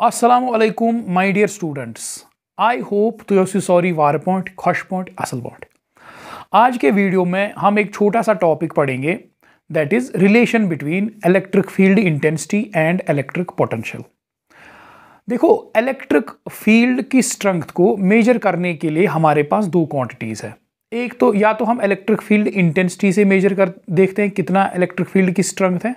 Assalamualaikum my dear students. I hope तुझे sorry वार point खुश point असल पॉइंट। आज के वीडियो में हम एक छोटा सा टॉपिक पढ़ेंगे that is relation between electric field intensity and electric potential. देखो, इलेक्ट्रिक फील्ड की स्ट्रेंथ को मेजर करने के लिए हमारे पास दो क्वांटिटीज है। एक तो या तो हम इलेक्ट्रिक फील्ड इंटेंसिटी से मेजर कर देखते हैं कितना इलेक्ट्रिक फील्ड की स्ट्रेंथ है,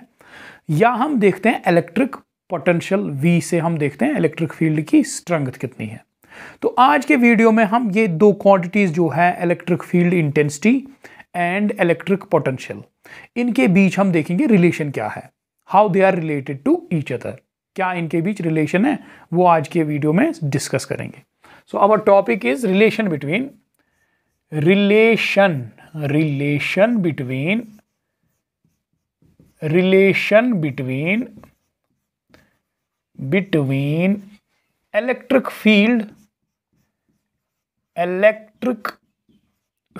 या हम देखते हैं इलेक्ट्रिक पोटेंशियल V से हम देखते हैं इलेक्ट्रिक फील्ड की स्ट्रेंथ कितनी है। तो आज के वीडियो में हम ये दो क्वांटिटीज जो है electric field intensity and electric potential, इनके बीच हम देखेंगे रिलेशन क्या है, how they are related to each other, क्या इनके बीच रिलेशन है वो आज के वीडियो में डिस्कस करेंगे। So our topic is relation between electric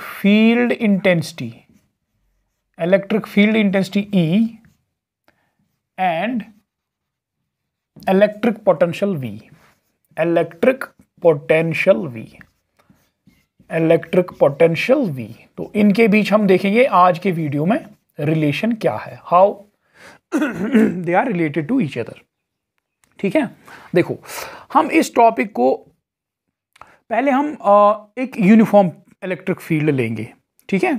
field intensity E and electric potential V। तो इनके बीच हम देखेंगे आज के वीडियो में रिलेशन क्या है, how they are related to each other. ठीक है, देखो हम इस टॉपिक को पहले हम एक यूनिफॉर्म इलेक्ट्रिक फील्ड लेंगे। ठीक है,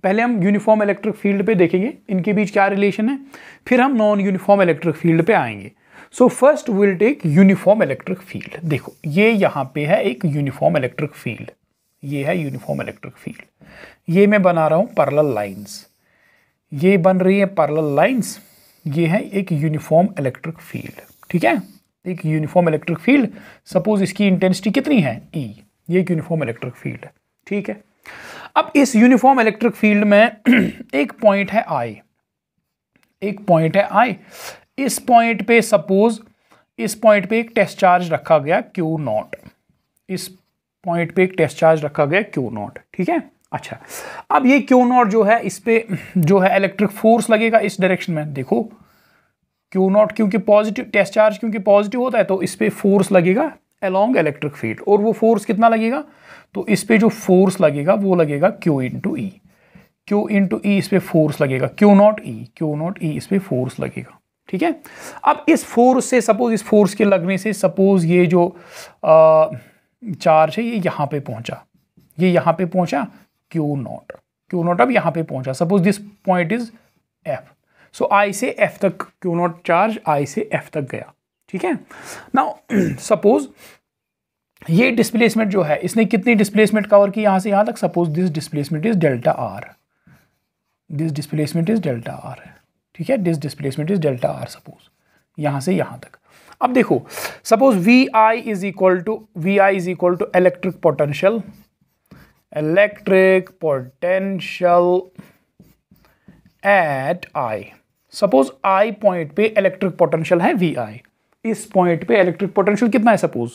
पहले हम यूनिफॉर्म इलेक्ट्रिक फील्ड पे देखेंगे इनके बीच क्या रिलेशन है, फिर हम नॉन यूनिफॉर्म इलेक्ट्रिक फील्ड पे आएंगे। So first will take uniform electric field. देखो ये यहाँ पे है एक यूनिफॉर्म इलेक्ट्रिक फील्ड, ये है यूनिफॉर्म इलेक्ट्रिक फील्ड। ये मैं बना रहा हूँ पैरेलल लाइंस, ये बन रही है पैरेलल लाइंस, ये है एक यूनिफॉर्म इलेक्ट्रिक फील्ड। ठीक है, एक यूनिफॉर्म इलेक्ट्रिक फील्ड, सपोज इसकी इंटेंसिटी कितनी है E, ये एक यूनिफॉर्म इलेक्ट्रिक फील्ड है। ठीक है, अब इस यूनिफॉर्म इलेक्ट्रिक फील्ड में एक पॉइंट है I, इस पॉइंट पे सपोज इस पॉइंट पे एक टेस्ट चार्ज रखा गया Q0, इस पॉइंट पे एक टेस्ट चार्ज रखा गया Q0। ठीक है, अच्छा अब ये Q0 जो है इस पे जो है इलेक्ट्रिक फोर्स लगेगा इस डायरेक्शन में। देखो Q0 क्योंकि पॉजिटिव, टेस्ट चार्ज क्योंकि पॉजिटिव होता है तो इस पे फोर्स लगेगा अलोंग इलेक्ट्रिक फील्ड, और वो फोर्स कितना लगेगा, तो इस पे जो फोर्स लगेगा वो लगेगा Q इंटू ई इस पे फोर्स लगेगा Q0 E इस पे फोर्स लगेगा। ठीक है, अब इस फोर्स से सपोज इस फोर्स के लगने से सपोज ये जो चार्ज है ये यहाँ पे पहुंचा, Q0 अब यहाँ पे पहुंचा, suppose this point is F। So I से F तक Q0 चार्ज I से F तक गया। ठीक है, नाउ सपोज ये डिस्प्लेसमेंट जो है इसने कितनी डिस्प्लेसमेंट कवर की यहाँ से यहाँ तक, suppose this displacement is delta R, ठीक है, this displacement is delta R, suppose यहाँ से यहाँ तक। अब देखो suppose VI is equal to electric potential at I। Suppose I point पे इलेक्ट्रिक पोटेंशियल है VI, इस पॉइंट पे इलेक्ट्रिक पोटेंशियल कितना है, सपोज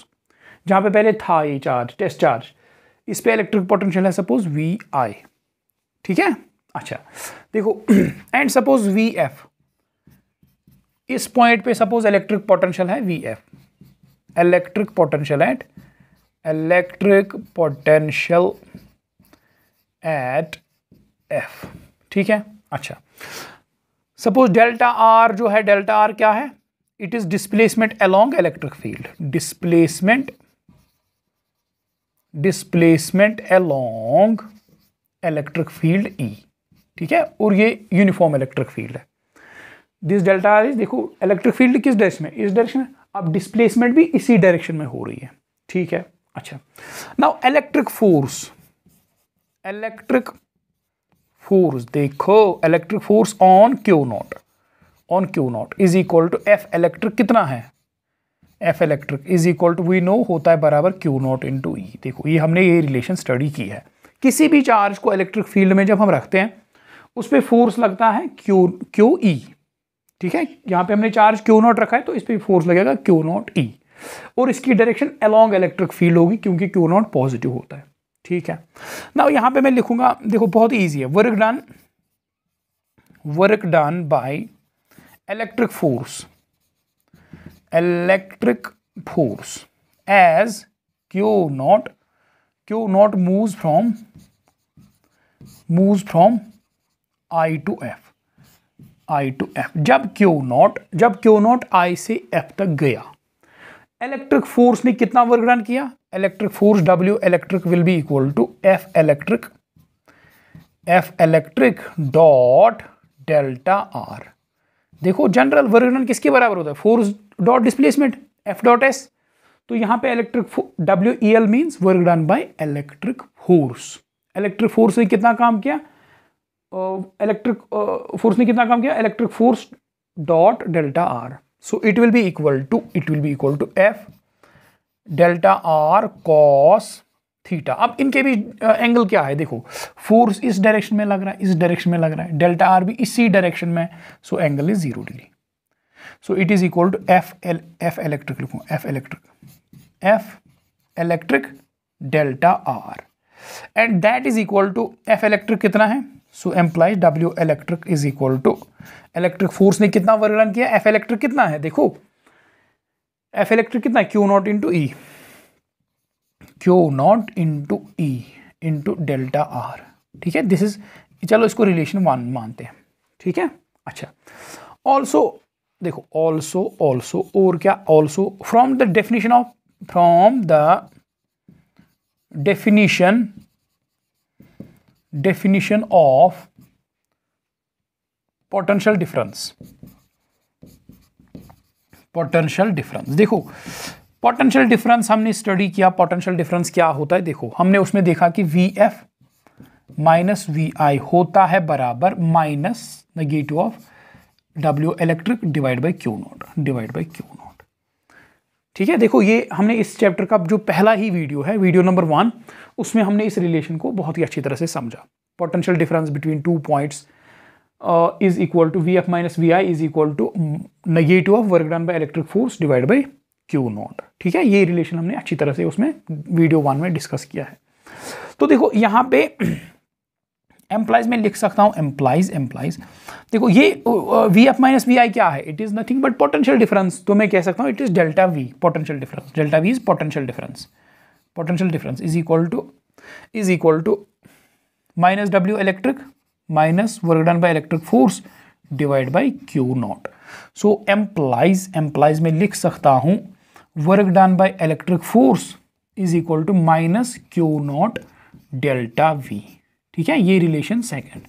जहां पे पहले था ये चार्ज टेस्ट चार्ज, इस पे इलेक्ट्रिक पोटेंशियल है सपोज VI। ठीक है, अच्छा देखो एंड सपोज VF, इस पॉइंट पे सपोज इलेक्ट्रिक पोटेंशियल है VF, electric potential eight F। ठीक है, अच्छा सपोज डेल्टा R जो है, डेल्टा R क्या है, it is displacement along electric field, displacement along electric field E। ठीक है, और ये यूनिफॉर्म इलेक्ट्रिक फील्ड है, दिस डेल्टा R। देखो इलेक्ट्रिक फील्ड किस डायरेक्शन में, इस डायरेक्शन में, अब डिस्प्लेसमेंट भी इसी डायरेक्शन में हो रही है। ठीक है, अच्छा नाउ इलेक्ट्रिक फोर्स देखो, electric force on Q0 is equal to F electric कितना है, F electric is equal to we know होता है बराबर Q0 इंटू E। देखो ये हमने ये रिलेशन स्टडी की है, किसी भी चार्ज को इलेक्ट्रिक फील्ड में जब हम रखते हैं उस पर फोर्स लगता है QE। ठीक है, यहाँ पे हमने चार्ज Q0 रखा है तो इस पर फोर्स लगेगा Q0E, और इसकी डायरेक्शन अलोंग इलेक्ट्रिक फील्ड होगी क्योंकि Q0 पॉजिटिव होता है। ठीक है, ना यहाँ पे मैं लिखूंगा, देखो बहुत ईजी है, work done by electric force as Q naught moves from I to F। जब Q naught I से F तक गया, इलेक्ट्रिक फोर्स ने कितना वर्क डन किया? Electric force W electric will be equal to F electric dot delta R। देखो general work done किसके बराबर होता है? Force dot displacement F dot S। तो यहां पे electric WEL means work done by electric force. Electric force ने कितना काम किया? Electric electric force dot delta R। So it will be equal to F delta R cos theta. अब इनके भी एंगल क्या है? देखो फोर्स इस डायरेक्शन में लग रहा है, इस डायरेक्शन में लग रहा है, डेल्टा R भी इसी डायरेक्शन में, so angle is 0 degree. So it is equal to F electric लिखूं, F electric delta R and that is equal to F electric कितना है? So implies W electric is equal to electric force ने कितना work done किया? F electric कितना है? देखो F electric कितना है? Q naught into E into delta R। ठीक है, दिस इज, चलो इसको रिलेशन 1 मानते हैं। ठीक है, अच्छा ऑल्सो देखो, ऑल्सो और क्या? Also from the definition of potential difference. देखो पोटेंशियल डिफरेंस हमने स्टडी किया, पोटेंशियल डिफरेंस क्या होता है? देखो हमने उसमें देखा कि VF माइनस VI होता है बराबर minus negative of W electric divide by Q not. ठीक है, देखो ये हमने इस चैप्टर का जो पहला ही वीडियो है, वीडियो नंबर 1, उसमें हमने इस रिलेशन को बहुत ही अच्छी तरह से समझा। Potential difference between 2 points is equal to VF minus VI is equal to negative of work done by electric force divided by Q not. ठीक है, ये रिलेशन हमने अच्छी तरह से उसमें वीडियो 1 में डिस्कस किया है। तो देखो यहाँ पे एम्प्लाइज में लिख सकता हूँ, एम्प्लाइज देखो ये VF माइनस VI क्या है? It is nothing but potential difference. तो मैं कह सकता हूँ it is delta V potential difference. Delta V is potential difference is equal to minus W electric minus work done by electric force divide by Q naught. So implies में लिख सकता हूं work done by electric force is equal to minus Q naught delta V। ठीक है, ये relation second.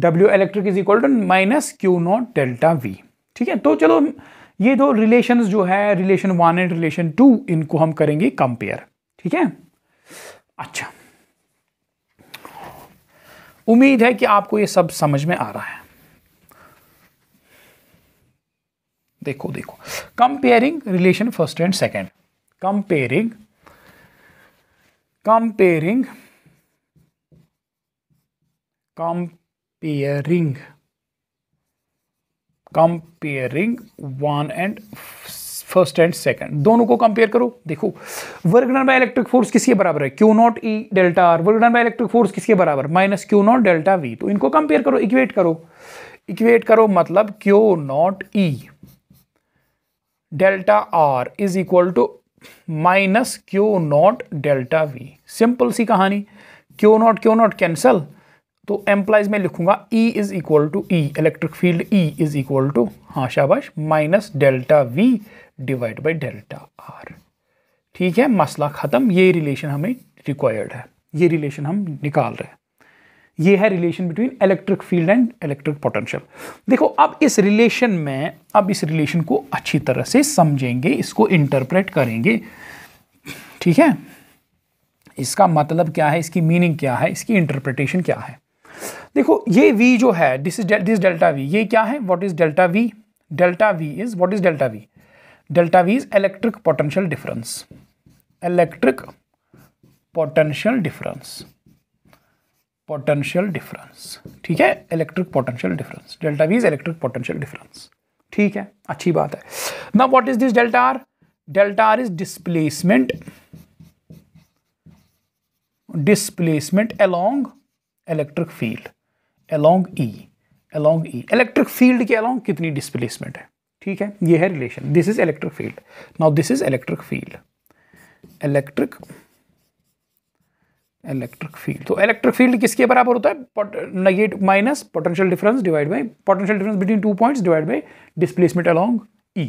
W electric is equal to minus Q naught delta V। ठीक है, तो चलो ये दो रिलेशंस जो है, रिलेशन 1 एंड रिलेशन 2, इनको हम करेंगे कंपेयर। ठीक है, अच्छा उम्मीद है कि आपको ये सब समझ में आ रहा है। देखो comparing relation first and second, comparing one and first and second, दोनों को कंपेयर करो। देखो work done by electric force किसके बराबर है? Q naught E delta R। Work done by electric force किसके बराबर? Minus Q naught delta V। तो इनको कंपेयर करो, इक्वेट करो मतलब Q naught E delta R is equal to minus Q naught delta V। Simple सी कहानी, Q not cancel, तो एम्प्लाइज में लिखूंगा E is equal to E electric field E is equal to, हाँ शाबाश, minus delta V divide by delta R। ठीक है, मसला खत्म। ये रिलेशन हमें रिक्वायर्ड है, ये रिलेशन हम निकाल रहे हैं। ये है relation between electric field and electric potential. देखो अब इस रिलेशन को अच्छी तरह से समझेंगे, इसको इंटरप्रेट करेंगे। ठीक है, इसका मतलब क्या है, इसकी मीनिंग क्या है, इसकी इंटरप्रिटेशन क्या है। देखो ये V जो है, दिस डेल्टा V, ये क्या है? What is delta V? Delta V is, what is delta V? Delta V is electric potential difference. ठीक है, electric potential difference, delta V is electric potential difference. ठीक है, अच्छी बात है। Now what is this delta R? Delta R is displacement along electric field, along E। Electric field के along कितनी displacement है? ठीक है, ये है relation, this is electric field. Now this is electric field, electric field. तो electric field किसके बराबर होता है? Negative minus potential difference divide by potential difference between 2 points divide by displacement along E.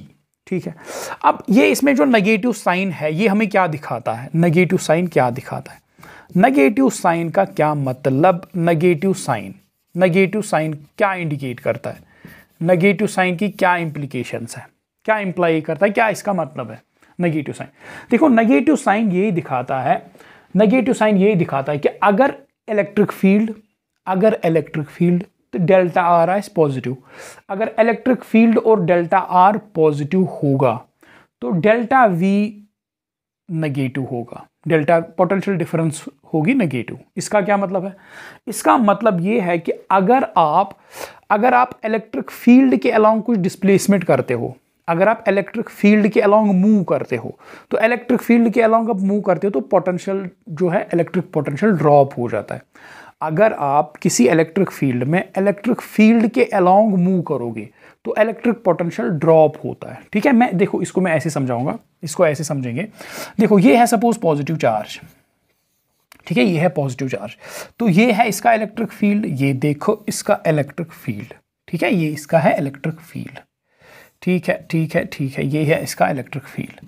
ठीक है, अब ये इसमें जो नेगेटिव साइन है ये हमें क्या दिखाता है? नेगेटिव साइन क्या दिखाता है? नेगेटिव साइन का क्या मतलब? नेगेटिव साइन क्या इंडिकेट करता है? नेगेटिव साइन की क्या इंप्लीकेशंस है, क्या इंप्लाई करता है, क्या इसका मतलब है नेगेटिव साइन? देखो, नेगेटिव साइन यही दिखाता है, कि अगर इलेक्ट्रिक फील्ड तो डेल्टा आर इज पॉजिटिव, अगर इलेक्ट्रिक फील्ड और डेल्टा आर पॉजिटिव होगा तो डेल्टा वी नेगेटिव होगा, डेल्टा पोटेंशियल डिफरेंस होगी नेगेटिव। इसका क्या मतलब है? इसका मतलब ये है कि अगर आप इलेक्ट्रिक फील्ड के अलोंग कुछ डिस्प्लेसमेंट करते हो, अगर आप इलेक्ट्रिक फील्ड के अलोंग मूव करते हो, तो इलेक्ट्रिक फील्ड के अलोंग आप मूव करते हो तो पोटेंशियल जो है इलेक्ट्रिक पोटेंशियल ड्रॉप हो जाता है। अगर आप किसी इलेक्ट्रिक फील्ड में इलेक्ट्रिक फील्ड के अलोंग मूव करोगे तो इलेक्ट्रिक पोटेंशियल ड्रॉप होता है। ठीक है, देखो इसको मैं ऐसे समझाऊंगा, इसको ऐसे समझेंगे। देखो ये है सपोज पॉजिटिव चार्ज, ठीक है, ये है पॉजिटिव चार्ज, तो ये है इसका इलेक्ट्रिक फील्ड, ये देखो इसका इलेक्ट्रिक फील्ड, ठीक है, ये इसका है इलेक्ट्रिक फील्ड, ठीक है, ये है इसका इलेक्ट्रिक फील्ड,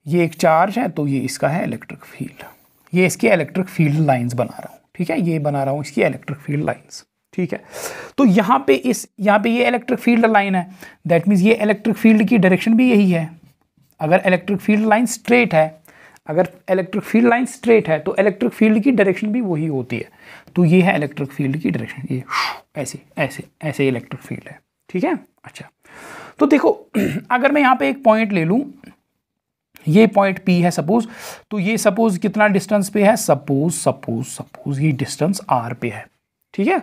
ये एक चार्ज है तो ये इसका है इलेक्ट्रिक फील्ड, ये इसकी इलेक्ट्रिक फील्ड लाइंस बना रहा हूँ, ठीक है, ये बना रहा हूँ इसकी इलेक्ट्रिक फील्ड लाइंस। ठीक है, तो यहाँ पे ये इलेक्ट्रिक फील्ड लाइन है, दैट मीन्स ये इलेक्ट्रिक फील्ड की डायरेक्शन भी यही है। अगर इलेक्ट्रिक फील्ड लाइन स्ट्रेट है, तो इलेक्ट्रिक फील्ड की डायरेक्शन भी वही होती है। तो ये है इलेक्ट्रिक फील्ड की डायरेक्शन, ये ऐसे इलेक्ट्रिक फील्ड है। ठीक है, अच्छा, तो देखो अगर मैं यहाँ पे एक पॉइंट ले लूँ, ये पॉइंट P है सपोज, तो ये सपोज कितना डिस्टेंस पे है? सपोज ये डिस्टेंस R पे है। ठीक है,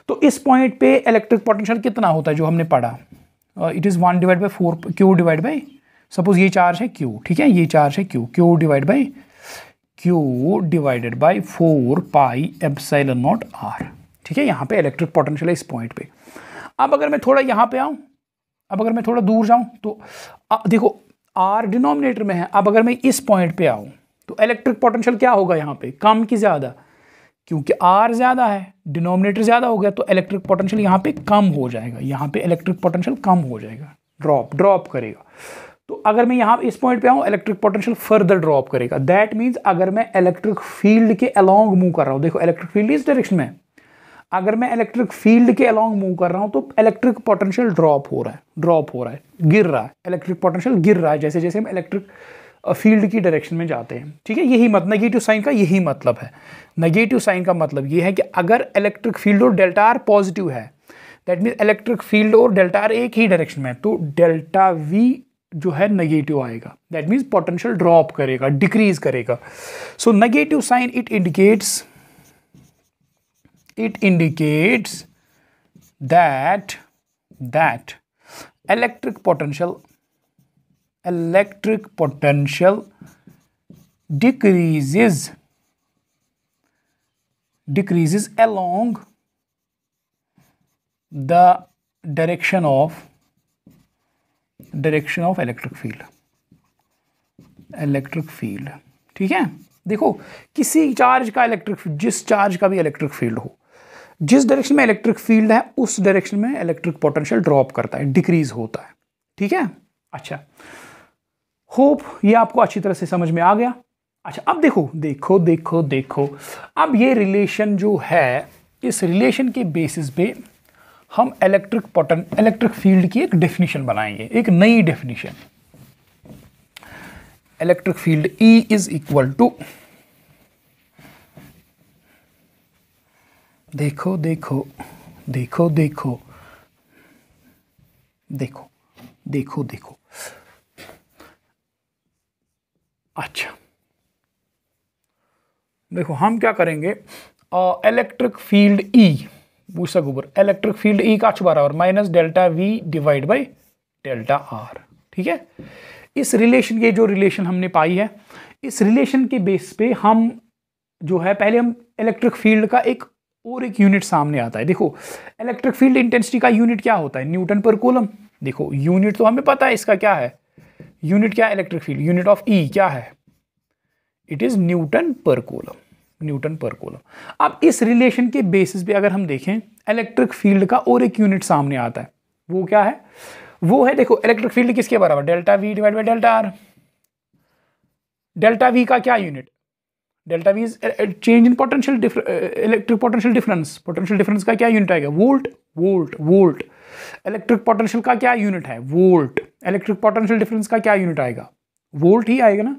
तो इस पॉइंट पे इलेक्ट्रिक पोटेंशियल कितना होता है जो हमने पढ़ा? It is 1/4 Q divide by, suppose ये चार्ज है Q, ठीक है, ये चार्ज है Q divide by 4 pi epsilon not R। ठीक है, यहाँ पे इलेक्ट्रिक पोटेंशियल है इस पॉइंट पे। अब अगर मैं थोड़ा यहाँ पे आऊँ, अब अगर मैं थोड़ा दूर जाऊँ तो देखो R डिनोमिनेटर में है। अब अगर मैं इस पॉइंट पे आऊँ तो इलेक्ट्रिक पोटेंशियल क्या होगा यहाँ पे? कम की ज़्यादा? क्योंकि R ज़्यादा है, डिनोमिनेटर ज़्यादा हो गया, तो इलेक्ट्रिक पोटेंशियल यहाँ पे कम हो जाएगा, यहाँ पे इलेक्ट्रिक पोटेंशियल कम हो जाएगा, ड्रॉप करेगा। तो अगर मैं यहाँ इस पॉइंट पे आऊँ, इलेक्ट्रिक पोटेंशियल फर्दर ड्रॉप करेगा। दैट मीन्स अगर मैं इलेक्ट्रिक फील्ड के अलोंग मूव कर रहा हूँ, देखो इलेक्ट्रिक फील्ड इस डायरेक्शन में, अगर मैं इलेक्ट्रिक फील्ड के अलोंग मूव कर रहा हूँ तो इलेक्ट्रिक पोटेंशियल ड्रॉप हो रहा है, गिर रहा है, इलेक्ट्रिक पोटेंशियल गिर रहा है, जैसे जैसे हम इलेक्ट्रिक फील्ड की डायरेक्शन में जाते हैं। ठीक है, यही नेगेटिव साइन का यही मतलब है। नेगेटिव साइन का मतलब ये है कि अगर इलेक्ट्रिक फील्ड और डेल्टा आर पॉजिटिव है, दैट मीन्स इलेक्ट्रिक फील्ड और डेल्टा आर एक ही डायरेक्शन में, तो डेल्टा वी जो है नेगेटिव आएगा, दैट मीन्स पोटेंशियल ड्रॉप करेगा, डिक्रीज करेगा। So negative sign it indicates that electric potential decreases along the direction of electric field। ठीक है, देखो किसी चार्ज का जिस चार्ज का भी इलेक्ट्रिक फील्ड हो, जिस डायरेक्शन में इलेक्ट्रिक फील्ड है उस डायरेक्शन में इलेक्ट्रिक पोटेंशियल ड्रॉप करता है, डिक्रीज होता है। ठीक है, अच्छा, होप ये आपको अच्छी तरह से समझ में आ गया। अच्छा, अब देखो अब ये रिलेशन जो है, इस रिलेशन के बेसिस पे हम इलेक्ट्रिक फील्ड की एक डेफिनेशन बनाएंगे, एक नई definition. Electric field E is equal to, देखो अच्छा, देखो हम क्या करेंगे, इलेक्ट्रिक फील्ड E पूछा गोबर, इलेक्ट्रिक फील्ड E का बराबर minus delta V divide by delta R। ठीक है, इस रिलेशन के जो रिलेशन हमने पाई है, इस रिलेशन के बेस पे हम जो है, पहले हम इलेक्ट्रिक फील्ड का एक यूनिट सामने आता है। देखो इलेक्ट्रिक फील्ड इंटेंसिटी का यूनिट क्या होता है? Newton per coulomb. देखो यूनिट तो हमें पता है इसका क्या है, यूनिट क्या है इलेक्ट्रिक फील्ड, यूनिट ऑफ ई क्या है, it is Newton per coulomb, Newton per coulomb. अब इस रिलेशन के बेसिस पे अगर हम देखें इलेक्ट्रिक फील्ड का और एक यूनिट सामने आता है, वो क्या है, वो है देखो इलेक्ट्रिक फील्ड किसके बराबर, delta V divide by delta are. Delta we का क्या unit, delta V is change in potential electric potential difference, potential difference का क्या यूनिट आएगा, volt, volt, volt. Electric potential का क्या यूनिट है, वोल्ट। इलेक्ट्रिक पोटेंशियल डिफरेंस का क्या यूनिट आएगा, वोल्ट ही आएगा ना,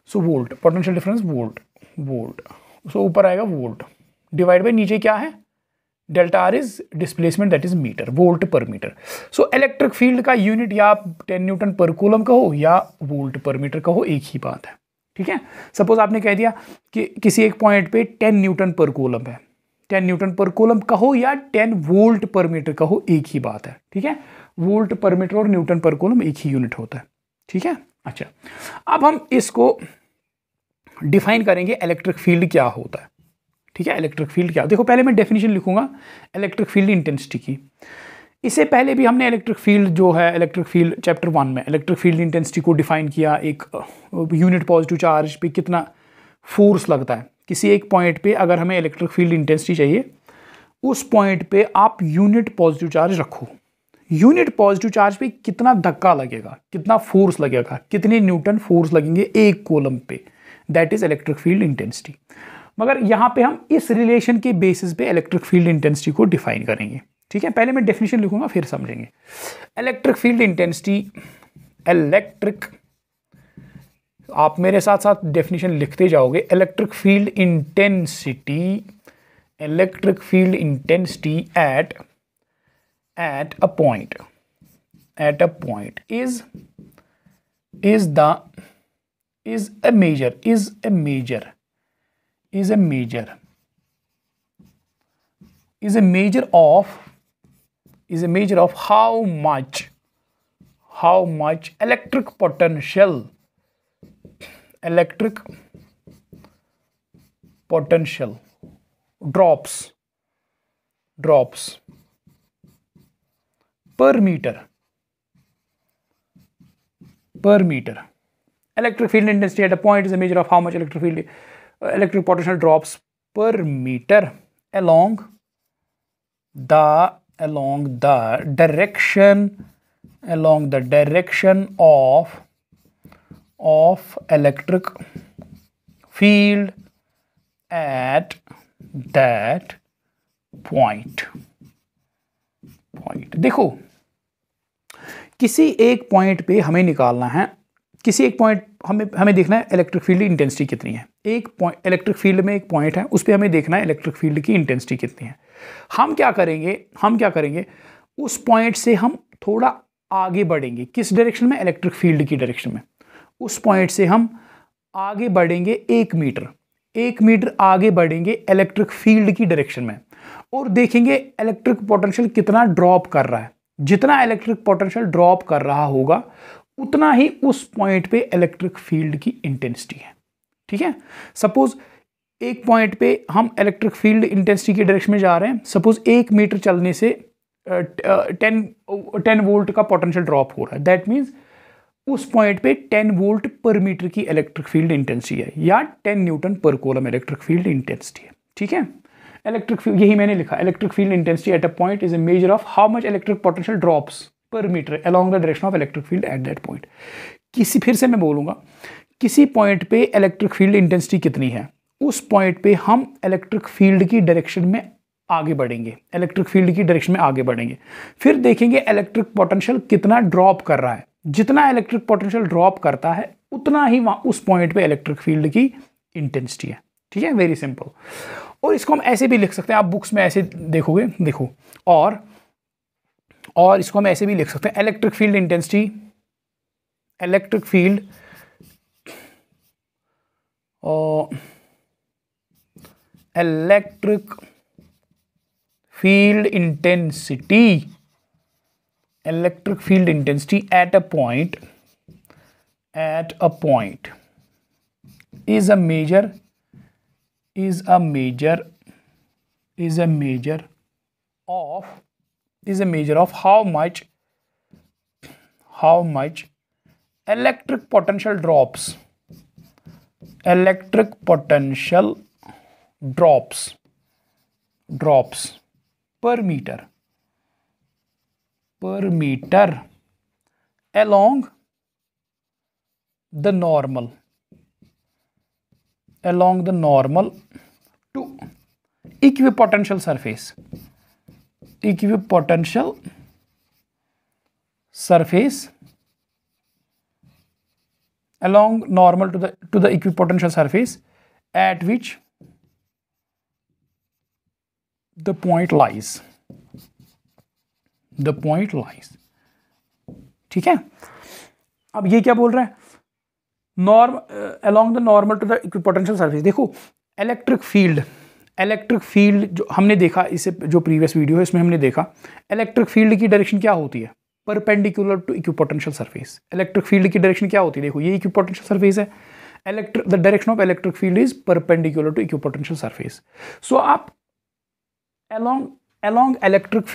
so volt, potential difference volt, volt, so ऊपर आएगा वोल्ट डिवाइड बाई नीचे क्या है, delta R is displacement that is metre, volt per metre. So electric field का यूनिट या आप 10 न्यूटन पर कूलम कहो या वोल्ट पर मीटर कहो, एक ही बात है। ठीक है, सपोज आपने कह दिया कि किसी एक पॉइंट पे 10 न्यूटन पर कूलम है, 10 न्यूटन पर कूलम कहो या 10 वोल्ट पर मीटर कहो, एक ही बात है। ठीक है, वोल्ट पर मीटर और न्यूटन पर कूलम एक ही यूनिट होता है। ठीक है, अच्छा अब हम इसको डिफाइन करेंगे इलेक्ट्रिक फील्ड क्या होता है। ठीक है, इलेक्ट्रिक फील्ड क्या, देखो पहले मैं डेफिनेशन लिखूंगा इलेक्ट्रिक फील्ड इंटेंसिटी की। इससे पहले भी हमने इलेक्ट्रिक फील्ड जो है, इलेक्ट्रिक फील्ड चैप्टर 1 में इलेक्ट्रिक फील्ड इंटेंसिटी को डिफाइन किया, एक यूनिट पॉजिटिव चार्ज पे कितना फोर्स लगता है। किसी एक पॉइंट पे अगर हमें इलेक्ट्रिक फील्ड इंटेंसिटी चाहिए, उस पॉइंट पे आप यूनिट पॉजिटिव चार्ज रखो, यूनिट पॉजिटिव चार्ज पे कितना धक्का लगेगा, कितना फोर्स लगेगा, कितने न्यूटन फोर्स लगेंगे एक कूलम पे, that is electric field intensity. मगर यहाँ पे हम इस रिलेशन के बेसिस पे इलेक्ट्रिक फील्ड इंटेंसिटी को डिफाइन करेंगे। ठीक है, पहले मैं डेफिनेशन लिखूंगा फिर समझेंगे। इलेक्ट्रिक फील्ड इंटेंसिटी, इलेक्ट्रिक, आप मेरे साथ साथ डेफिनेशन लिखते जाओगे। Electric field intensity, electric field intensity eight a point, at a point is a measure of how much electric potential drops per meter. Electric field intensity at a point is a measure of how much electric potential drops per meter along the direction of electric field at that point. देखो किसी एक point पे हमें निकालना है, किसी एक point हमें देखना है इलेक्ट्रिक फील्ड इंटेंसिटी कितनी है। एक पॉइंट, इलेक्ट्रिक फील्ड में एक पॉइंट है, उस पर हमें देखना है इलेक्ट्रिक फील्ड की इंटेंसिटी कितनी है। हम क्या करेंगे, उस पॉइंट से हम थोड़ा आगे बढ़ेंगे, किस डायरेक्शन में, इलेक्ट्रिक फील्ड की डायरेक्शन में। उस पॉइंट से हम आगे बढ़ेंगे 1 मीटर आगे बढ़ेंगे इलेक्ट्रिक फील्ड की डायरेक्शन में, और देखेंगे इलेक्ट्रिक पोटेंशियल कितना ड्रॉप कर रहा है। जितना इलेक्ट्रिक पोटेंशियल ड्रॉप कर रहा होगा उतना ही उस पॉइंट पे इलेक्ट्रिक फील्ड की इंटेंसिटी है। ठीक है, सपोज एक पॉइंट पे हम इलेक्ट्रिक फील्ड इंटेंसिटी की डायरेक्शन में जा रहे हैं, सपोज 1 मीटर चलने से 10 वोल्ट का पोटेंशियल ड्रॉप हो रहा है, दैट मीन्स उस पॉइंट पे 10 वोल्ट पर मीटर की इलेक्ट्रिक फील्ड इंटेंसिटी है, या 10 newton per coulomb electric field intensity है। ठीक है, इलेक्ट्रिक फील्ड, यही मैंने लिखा, electric field intensity at a point is a measure of how much electric potential drops per metre along the direction of electric field at that point. फिर से मैं बोलूंगा, किसी पॉइंट पे इलेक्ट्रिक फील्ड इंटेंसिटी कितनी है, उस पॉइंट पे हम इलेक्ट्रिक फील्ड की डायरेक्शन में आगे बढ़ेंगे, इलेक्ट्रिक फील्ड की डायरेक्शन में आगे बढ़ेंगे, फिर देखेंगे इलेक्ट्रिक पोटेंशियल कितना ड्रॉप कर रहा है। जितना इलेक्ट्रिक पोटेंशियल ड्रॉप करता है उतना ही वहां उस पॉइंट पे इलेक्ट्रिक फील्ड की इंटेंसिटी है। ठीक है, वेरी सिंपल। और इसको हम ऐसे भी लिख सकते हैं, आप बुक्स में ऐसे देखोगे, देखो, और इसको हम ऐसे भी लिख सकते हैं, electric field intensity, electric field intensity at a point is a measure of how much how much electric potential drops per meter along the normal to equipotential surface along normal to the equipotential surface at which the point lies. ठीक है, अब ये क्या बोल रहा है, along the normal to the equipotential surface. देखो electric field जो हमने देखा, इससे जो प्रीवियस वीडियो है इसमें हमने देखा इलेक्ट्रिक फील्ड की डायरेक्शन क्या होती है, perpendicular to equipotential surface. Electric field की डायरेक्शन क्या होती है, देखो ये इक्विपोटेंशियल सरफेस है, the direction of electric field is perpendicular to equipotential surface. So आप along इलेक्ट्रिक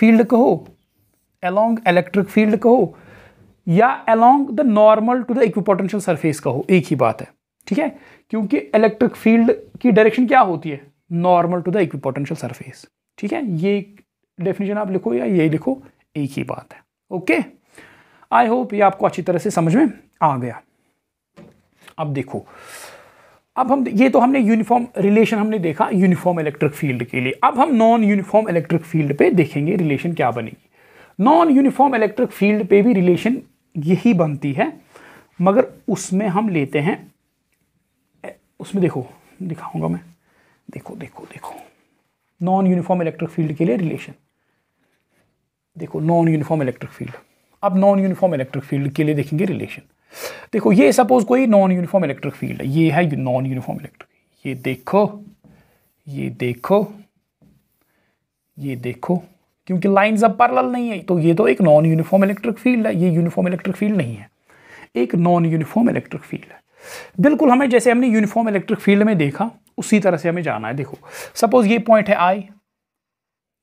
फील्ड कहो या along the normal to the equipotential surface कहो, एक ही बात है. ठीक है, क्योंकि इलेक्ट्रिक फील्ड की डायरेक्शन क्या होती है, normal to the equipotential surface. ठीक है, ये डेफिनेशन आप लिखो या ये लिखो, एक ही बात है. ओके, आई होप ये आपको अच्छी तरह से समझ में आ गया. अब देखो, अब हम ये तो हमने यूनिफॉर्म रिलेशन हमने देखा यूनिफॉर्म इलेक्ट्रिक फील्ड के लिए. अब हम नॉन यूनिफॉर्म इलेक्ट्रिक फील्ड पे देखेंगे रिलेशन क्या बनेगी. नॉन यूनिफॉर्म इलेक्ट्रिक फील्ड पे भी रिलेशन यही बनती है, मगर उसमें हम लेते हैं, उसमें देखो दिखाऊंगा मैं, देखो नॉन यूनिफॉर्म इलेक्ट्रिक फील्ड के लिए रिलेशन. देखो नॉन यूनिफॉर्म इलेक्ट्रिक फील्ड, अब नॉन यूनिफॉर्म इलेक्ट्रिक फील्ड के लिए देखेंगे रिलेशन. देखो ये सपोज कोई नॉन यूनिफॉर्म इलेक्ट्रिक फील्ड है, ये है नॉन यूनिफॉर्म इलेक्ट्रिक, ये देखो क्योंकि लाइंस अब पैरेलल नहीं है, तो ये तो एक नॉन यूनिफॉर्म इलेक्ट्रिक फील्ड है, ये यूनिफॉर्म इलेक्ट्रिक फील्ड नहीं है, एक नॉन यूनिफॉर्म इलेक्ट्रिक फील्ड है. बिल्कुल हमें जैसे हमने यूनिफॉर्म इलेक्ट्रिक फील्ड में देखा उसी तरह से हमें जाना है. देखो सपोज ये पॉइंट है आई,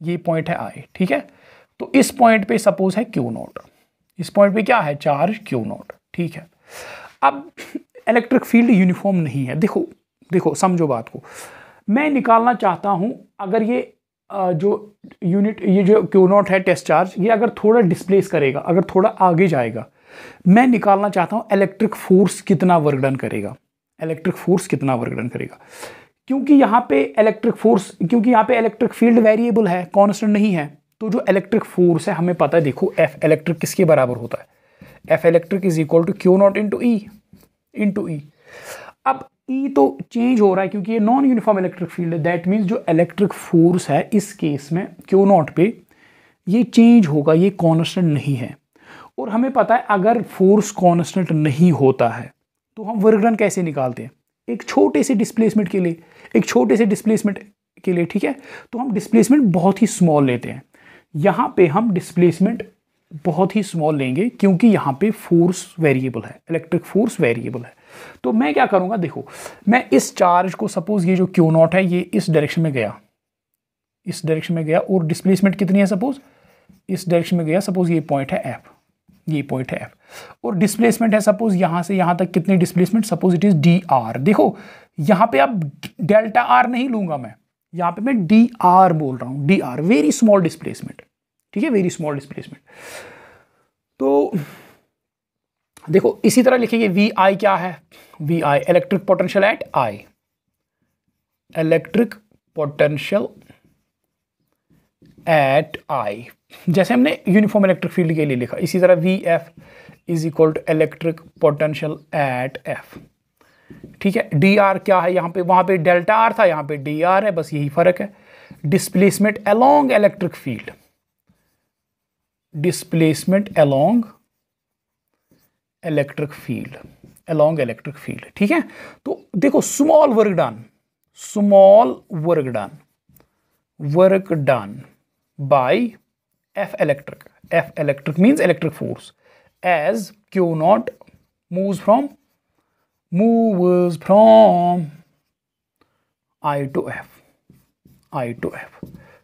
ये पॉइंट है आई. ठीक है, तो इस पॉइंट पे सपोज है क्यू नॉट, इस पॉइंट पे क्या है, चार्ज क्यू नॉट. ठीक है, अब इलेक्ट्रिक फील्ड यूनिफॉर्म नहीं है. देखो समझो बात को, मैं निकालना चाहता हूं अगर ये जो यूनिट, ये जो क्यू नॉट है टेस्ट चार्ज, ये अगर थोड़ा डिस्प्लेस करेगा, अगर थोड़ा आगे जाएगा, मैं निकालना चाहता हूं इलेक्ट्रिक फोर्स कितना वर्क डन करेगा, क्योंकि यहाँ पे इलेक्ट्रिक फील्ड वेरिएबल है, कांस्टेंट नहीं है. तो जो इलेक्ट्रिक फोर्स है हमें पता है, देखो एफ इलेक्ट्रिक किसके बराबर होता है, F electric is equal to Q naught into E. अब ई तो चेंज हो रहा है क्योंकि ये नॉन यूनिफॉर्म इलेक्ट्रिक फील्ड है, दैट मीन्स जो इलेक्ट्रिक फोर्स है इस केस में क्यू नॉट पे ये चेंज होगा, ये कांस्टेंट नहीं है. और हमें पता है अगर फोर्स कांस्टेंट नहीं होता है तो हम वर्क डन कैसे निकालते हैं, एक छोटे से डिस्प्लेसमेंट के लिए. ठीक है, तो हम डिस्प्लेसमेंट बहुत ही स्मॉल लेते हैं. यहाँ पे हम डिस्प्लेसमेंट बहुत ही स्मॉल लेंगे क्योंकि यहाँ पे फोर्स वेरिएबल है, इलेक्ट्रिक फोर्स वेरिएबल है. तो मैं क्या करूँगा, देखो मैं इस चार्ज को, सपोज ये जो क्यू नॉट है ये इस डायरेक्शन में गया, और डिस्प्लेसमेंट कितनी है, सपोज इस डायरेक्शन में गया, सपोज ये पॉइंट है एफ, और डिस्प्लेसमेंट है सपोज यहाँ से यहाँ तक कितनी displacement, suppose it is D R. देखो यहाँ पे अब डेल्टा आर नहीं लूंगा मैं, यहाँ पे मैं डी आर बोल रहा हूँ, D R very small displacement. ठीक है, वेरी स्मॉल डिस्प्लेसमेंट. तो देखो इसी तरह लिखेंगे वी आई क्या है, V I electric potential at I, जैसे हमने यूनिफॉर्म इलेक्ट्रिक फील्ड के लिए लिखा, इसी तरह V F is equal to electric potential at F. ठीक है, डी आर क्या है, यहाँ पे वहां पे डेल्टा आर था, यहाँ पे डी आर है, बस यही फर्क है. Displacement along electric field, along electric field. ठीक है, तो देखो small work done by F electric means electric force as Q naught moves from I to F.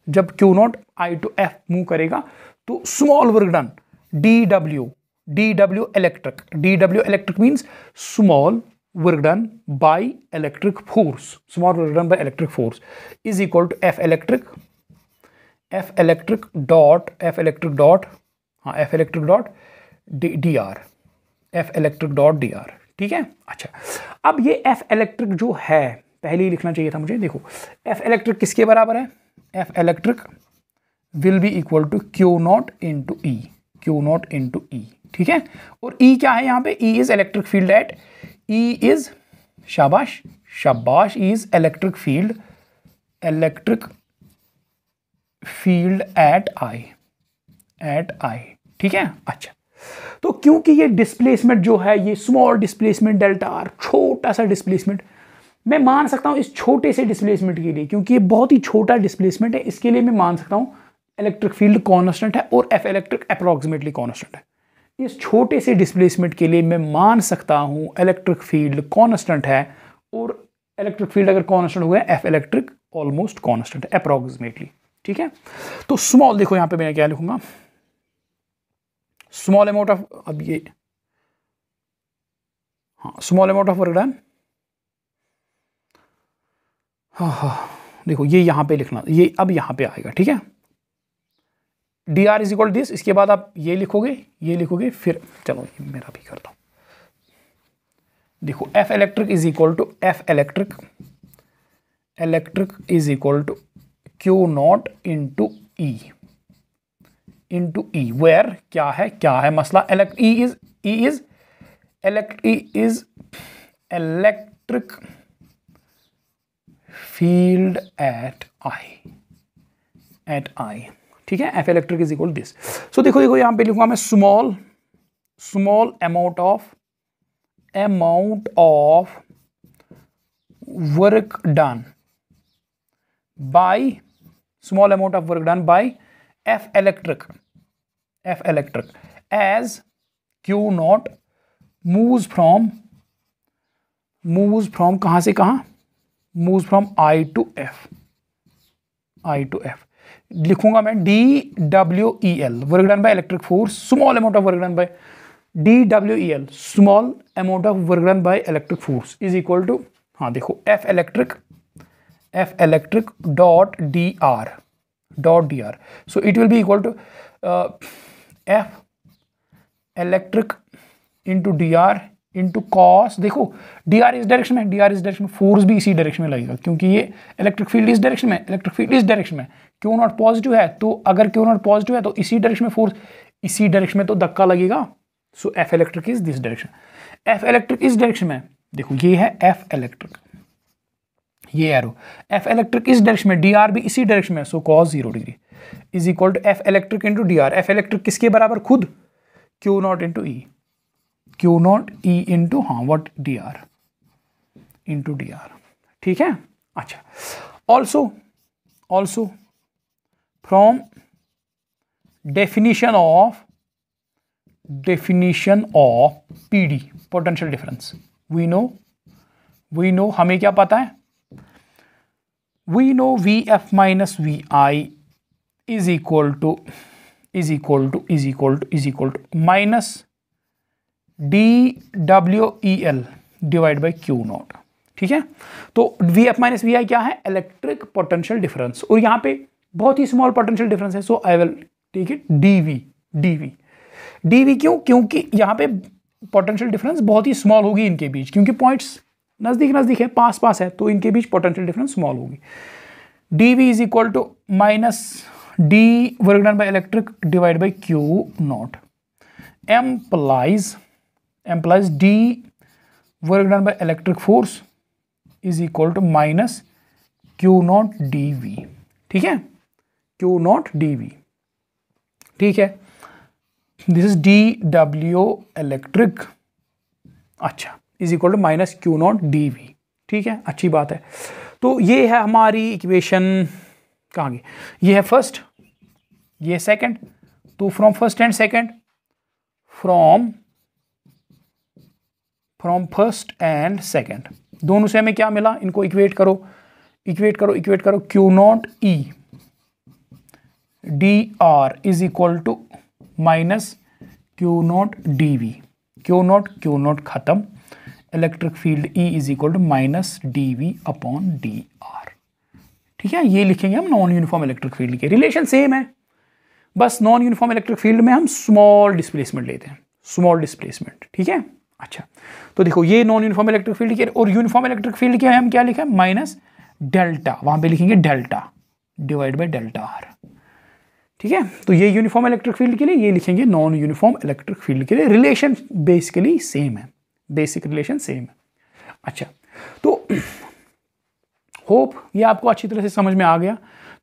जब Q नॉट I to F मूव करेगा तो small work done DW dw electric, dw electric means small work done by electric force, small work done by electric force is equal to F electric dot dr, F electric dot dr, ठीक है। अच्छा, अब ये F electric जो है पहले ही लिखना चाहिए था मुझे। देखो F electric किसके बराबर है? F electric will be equal to Q naught into E, Q naught into E, ठीक है। और E क्या है यहाँ पे? E is electric field at, E is शाबाश शाबाश, E is electric field at I, ठीक है। अच्छा, तो क्योंकि ये डिस्प्लेसमेंट जो है ये स्मॉल डिस्प्लेसमेंट डेल्टा आर, छोटा सा डिस्प्लेसमेंट, मैं मान सकता हूं इस छोटे से डिस्प्लेसमेंट के लिए, क्योंकि ये बहुत ही छोटा डिस्प्लेसमेंट है, इसके लिए मैं मान सकता हूं इलेक्ट्रिक फील्ड कांस्टेंट है और एफ इलेक्ट्रिक अप्रोक्सीमेटली कांस्टेंट है। इस छोटे से डिस्प्लेसमेंट के लिए मैं मान सकता हूं इलेक्ट्रिक फील्ड कांस्टेंट है, और इलेक्ट्रिक फील्ड अगर कांस्टेंट हुआ है एफ इलेक्ट्रिक ऑलमोस्ट कांस्टेंट है अप्रोक्सीमेटली, ठीक है। तो स्मॉल, देखो यहां पे मैं क्या लिखूंगा, स्मॉल अमाउंट ऑफ, अब ये हाँ small amount of work done, हाँ देखो ये यहां पे लिखना, ये अब यहां पे आएगा, ठीक है। D R is equal this, इसके बाद आप ये लिखोगे, फिर चलो ये मेरा भी करता हूं। देखो F electric is equal to F electric is equal to Q naught into E, where क्या है मसला, E is electric field at I, ठीक है। F electric is equal this. So देखो यहां पे लिखूंगा मैं small amount of work done by, small amount of work done by F electric as Q naught moves from कहां से कहां, moves from I to F, लिखूंगा मैं DWEL, work done by electric force, small amount of work done by DWEL, small amount of work done by electric force is equal to, हाँ देखो F electric dot dr, so it will be equal to F electric into dr into cos, देखो dr इस direction में, force भी इसी direction में लगेगा, क्योंकि ये इलेक्ट्रिक फील्ड इस डायरेक्शन में, इलेक्ट्रिक फील्ड इस डायरेक्शन में, क्यू नॉट पॉजिटिव है, तो अगर क्यू नॉट पॉजिटिव है तो इसी डायरेक्शन में फोर्स, इसी डायरेक्शन में तो धक्का लगेगा। So F electric is this direction, F electric इस डायरेक्शन में, देखो ये है एफ इलेक्ट्रिक, ये एरो, एफ इलेक्ट्रिक इस डायरेक्शन में, डी आर भी इसी डायरेक्शन में, so cos 0 degree is equal to F electric into D R, F electric किसके बराबर, खुद Q naught into E, Q naught E into हाँ what D R into D R, ठीक है। अच्छा, also from definition of PD, potential difference, we know हमें क्या पता है, we know VF minus VI is equal to minus DWEL divide by Q naught, ठीक है। तो VF माइनस VI क्या है, इलेक्ट्रिक पोटेंशियल डिफरेंस, और यहाँ पे बहुत ही स्मॉल पोटेंशियल डिफरेंस है, so I will take it DV क्यों, क्योंकि यहाँ पे पोटेंशियल डिफरेंस बहुत ही स्मॉल होगी इनके बीच, क्योंकि पॉइंट्स नजदीक है, पास है, तो इनके बीच पोटेंशियल डिफरेंस स्मॉल होगी। DV is equal to minus D work done by electric divide by Q naught, implies D work done by electric force is equal to minus Q naught DV, ठीक है, Q naught DV, ठीक है। This is DW electric, अच्छा, is equal to minus Q naught DV, ठीक है, अच्छी बात है। तो ये है हमारी इक्वेशन, कहाँ गई, ये है फर्स्ट, ये सेकंड, तो from first and second, from first and second, दोनों से हमें क्या मिला, इनको इक्वेट करो, Q naught E D R is equal to minus Q naught D V, Q naught खत्म, electric field E is equal to minus D V upon D R. ठीक है, ये लिखेंगे हम नॉन यूनिफॉर्म इलेक्ट्रिक फील्ड के। Relation same है, बस non uniform electric field में हम स्मॉल डिस्प्लेसमेंट लेते हैं, स्मॉल डिस्प्लेसमेंट। ठीक है, अच्छा तो देखो ये नॉन यूनिफॉर्म इलेक्ट्रिक फील्ड के, और यूनिफॉर्म इलेक्ट्रिक फील्ड के हम क्या लिखे, माइनस डेल्टा, वहां पे लिखेंगे delta divide by delta R. ठीक है, तो ये यूनिफॉर्म इलेक्ट्रिक फील्ड के लिए, ये लिखेंगे नॉन यूनिफॉर्म इलेक्ट्रिक फील्ड के लिए। रिलेशन बेसिकली सेम है, बेसिक रिलेशन सेम है। अच्छा, तो होप ये आपको अच्छी तरह से समझ में आ गया।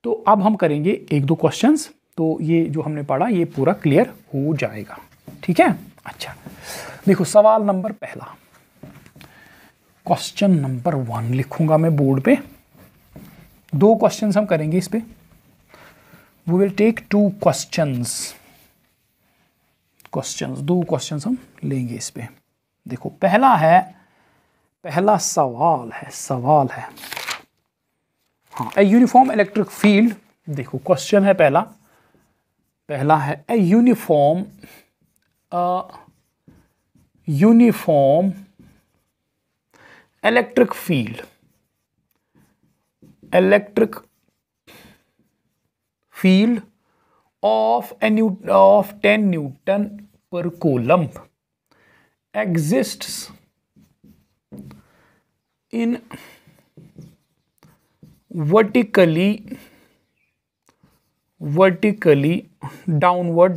तो अब हम करेंगे एक दो क्वेश्चंस, तो ये जो हमने पढ़ा ये पूरा क्लियर हो जाएगा। ठीक है, अच्छा देखो सवाल नंबर पहला, क्वेश्चन नंबर 1 लिखूंगा मैं बोर्ड पे। 2 क्वेश्चंस हम करेंगे इस पे, we will take 2 questions, 2 questions हम लेंगे इस पे। देखो पहला सवाल है हाँ, ए यूनिफॉर्म इलेक्ट्रिक फील्ड। देखो क्वेश्चन है पहला है a uniform electric field of 10 Newton per coulomb exists in vertically downward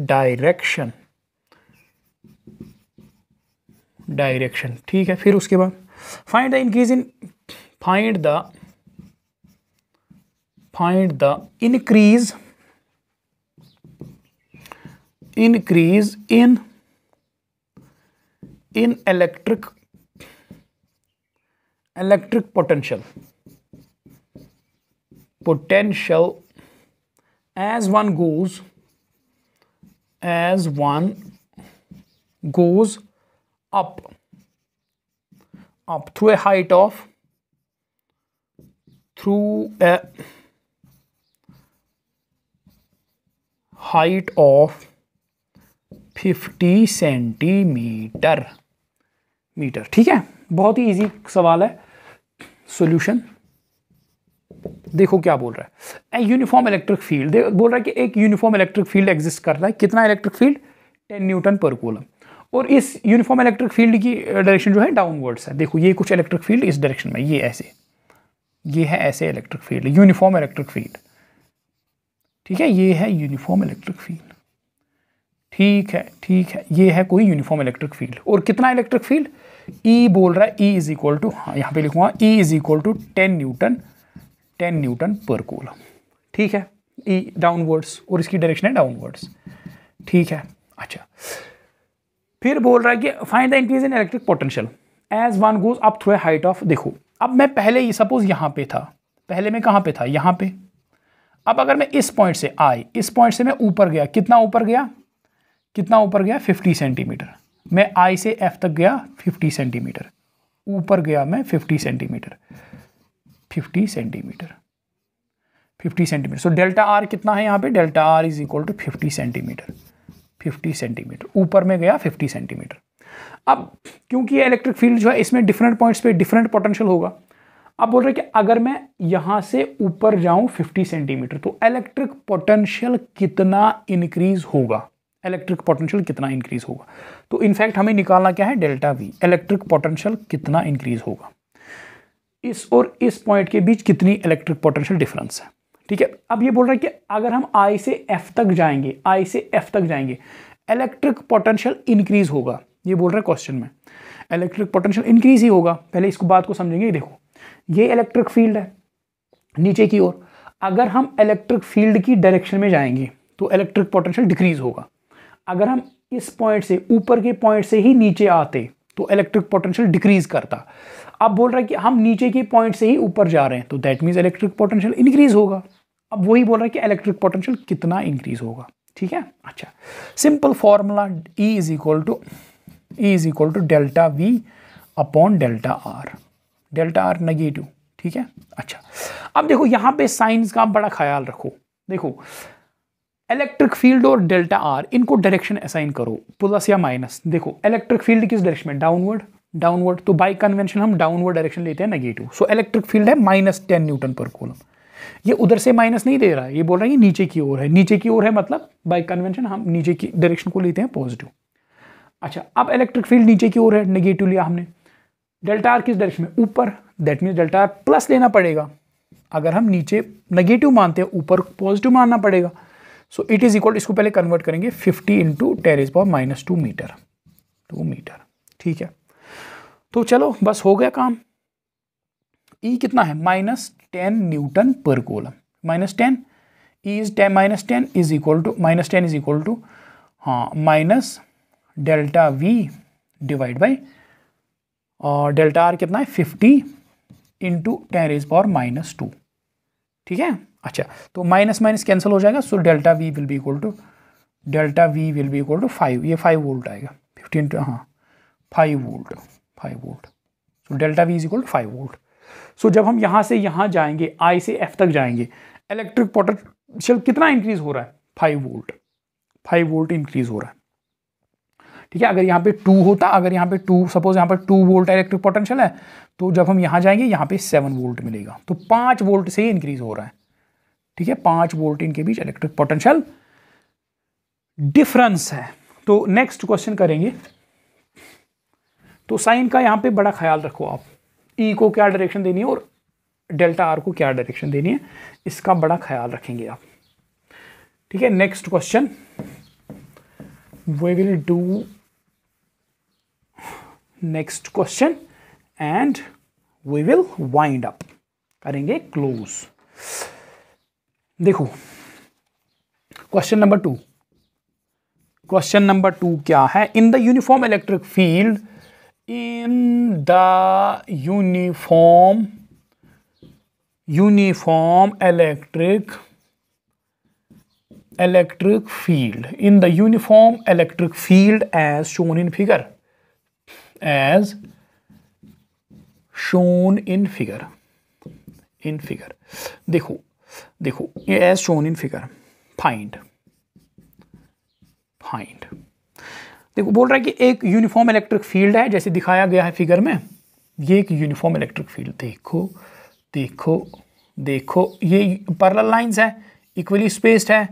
direction। ठीक है, फिर उसके बाद find the increase in electric potential as one goes up through a height of 50 centimetre. ठीक है, बहुत ही इजी सवाल है। सॉल्यूशन देखो क्या बोल रहा है, ए यूनिफॉर्म इलेक्ट्रिक फील्ड बोल रहा है कि एक यूनिफॉर्म इलेक्ट्रिक फील्ड एग्जिस्ट कर रहा है। कितना electric field, 10 newton per coulomb, और इस यूनिफॉर्म इलेक्ट्रिक फील्ड की डायरेक्शन जो है डाउनवर्ड्स है। देखो ये कुछ इलेक्ट्रिक फील्ड इस डायरेक्शन में, ये है ऐसे electric field, uniform electric field. ठीक है, ये है यूनिफॉर्म इलेक्ट्रिक फील्ड। ठीक है, ये है कोई यूनिफॉर्म इलेक्ट्रिक फील्ड, और कितना इलेक्ट्रिक फील्ड, E बोल रहा है, E इज इक्वल टू, हाँ यहाँ पे लिखूंगा E is equal to 10 newton per coulomb. ठीक है, E डाउनवर्ड्स और इसकी डायरेक्शन है डाउनवर्ड्स। ठीक है, अच्छा फिर बोल रहा है कि find the increase in electric potential as one goes up through a height of. देखो अब मैं पहले सपोज यहाँ पे था, पहले मैं कहाँ पे था, यहाँ पे। अब अगर मैं इस पॉइंट से इस पॉइंट से मैं ऊपर गया, कितना ऊपर गया 50 सेंटीमीटर। मैं I से F तक गया 50 सेंटीमीटर, ऊपर गया मैं 50 सेंटीमीटर। सो डेल्टा आर कितना है यहाँ पे, delta R is equal to 50 centimetre. ऊपर में गया 50 सेंटीमीटर। अब क्योंकि ये इलेक्ट्रिक फील्ड जो है इसमें डिफरेंट पॉइंट्स पे डिफरेंट पोटेंशियल होगा। अब बोल रहे हैं कि अगर मैं यहाँ से ऊपर जाऊँ 50 सेंटीमीटर तो इलेक्ट्रिक पोटेंशियल कितना इंक्रीज होगा, तो इनफैक्ट हमें निकालना क्या है, डेल्टा वी, इलेक्ट्रिक पोटेंशियल कितना इंक्रीज होगा, इस और इस पॉइंट के बीच कितनी इलेक्ट्रिक पोटेंशियल डिफरेंस है। ठीक है, अब ये बोल रहा है कि अगर हम I से F तक जाएंगे इलेक्ट्रिक पोटेंशियल इंक्रीज होगा। ये बोल रहा है क्वेश्चन में, इलेक्ट्रिक पोटेंशियल इंक्रीज ही होगा। पहले इसको बात को समझेंगे। देखो ये इलेक्ट्रिक फील्ड है नीचे की ओर, अगर हम इलेक्ट्रिक फील्ड की डायरेक्शन में जाएंगे तो इलेक्ट्रिक पोटेंशियल डिक्रीज होगा। अगर हम इस पॉइंट से ऊपर के पॉइंट से ही नीचे आते तो इलेक्ट्रिक पोटेंशियल डिक्रीज करता। अब बोल रहा है कि हम नीचे के पॉइंट से ही ऊपर जा रहे हैं तो that means electric potential increase होगा। अब वही बोल रहा है कि इलेक्ट्रिक पोटेंशियल कितना इंक्रीज होगा। ठीक है, अच्छा simple formula E is equal to delta V upon delta R negative. ठीक है, अच्छा अब देखो यहाँ पे साइंस का बड़ा ख्याल रखो। देखो इलेक्ट्रिक फील्ड और डेल्टा आर, इनको डायरेक्शन असाइन करो, प्लस या माइनस। देखो इलेक्ट्रिक फील्ड किस डायरेक्शन में, डाउनवर्ड, डाउनवर्ड, तो बाय कन्वेंशन हम डाउनवर्ड डायरेक्शन लेते हैं, नेगेटिव। सो इलेक्ट्रिक फील्ड है -10 न्यूटन पर कूलम। ये उधर से माइनस नहीं दे रहा है, ये बोल रहा है ये नीचे की ओर है, नीचे की ओर है मतलब बाय कन्वेंशन हम नीचे की डायरेक्शन को लेते हैं पॉजिटिव। अच्छा, अब इलेक्ट्रिक फील्ड नीचे की ओर है, नेगेटिव लिया हमने। डेल्टा आर किस डायरेक्शन में, ऊपर, that means delta are plus लेना पड़ेगा। अगर हम नीचे नेगेटिव मानते हैं, ऊपर पॉजिटिव मानना पड़ेगा। सो इट इज इक्वल, इसको पहले कन्वर्ट करेंगे 50 इंटू 10⁻² मीटर, 2 मीटर। ठीक है, तो चलो बस हो गया काम। ई कितना है, -10 newton per coulomb, -10 is -10 is equal to -10 is equal to हाँ minus delta V divide by delta R कितना है 50 इंटू 10⁻²। ठीक है, अच्छा तो माइनस माइनस कैंसिल हो जाएगा। So delta V will be equal to 5, ये 5 वोल्ट आएगा, 50 into 5 volt. So delta V is equal to 5 volt. So जब हम यहाँ से यहाँ जाएंगे, आई से एफ तक जाएंगे, इलेक्ट्रिक पोटेंशियल कितना इंक्रीज हो रहा है, 5 वोल्ट इंक्रीज हो रहा है। ठीक है, अगर यहाँ पे 2 होता, अगर यहाँ पे 2 सपोज यहाँ पे 2 वोल्ट इलेक्ट्रिक पोटेंशियल है, तो जब हम यहाँ जाएंगे यहाँ पे 7 वोल्ट मिलेगा। तो 5 वोल्ट से ही इंक्रीज हो रहा है। ठीक है, 5 वोल्ट इनके बीच इलेक्ट्रिक पोटेंशियल डिफरेंस है। तो नेक्स्ट क्वेश्चन करेंगे। तो साइन का यहाँ पे बड़ा ख्याल रखो आप, ई को क्या डायरेक्शन देनी है और डेल्टा आर को क्या डायरेक्शन देनी है, इसका बड़ा ख्याल रखेंगे आप। ठीक है, next question we will do next question and we will wind up, करेंगे क्लोज। देखो क्वेश्चन नंबर 2, क्वेश्चन नंबर 2 क्या है, in the uniform electric field, in the uniform electric field, in the uniform electric field as shown in figure, as shown in figure, देखो ये as shown in figure, find देखो बोल रहा है कि एक यूनिफॉर्म इलेक्ट्रिक फील्ड है, जैसे दिखाया गया है फिगर में। ये एक यूनिफॉर्म इलेक्ट्रिक फील्ड, देखो ये पैरेलल लाइंस है, इक्वली स्पेस्ड है,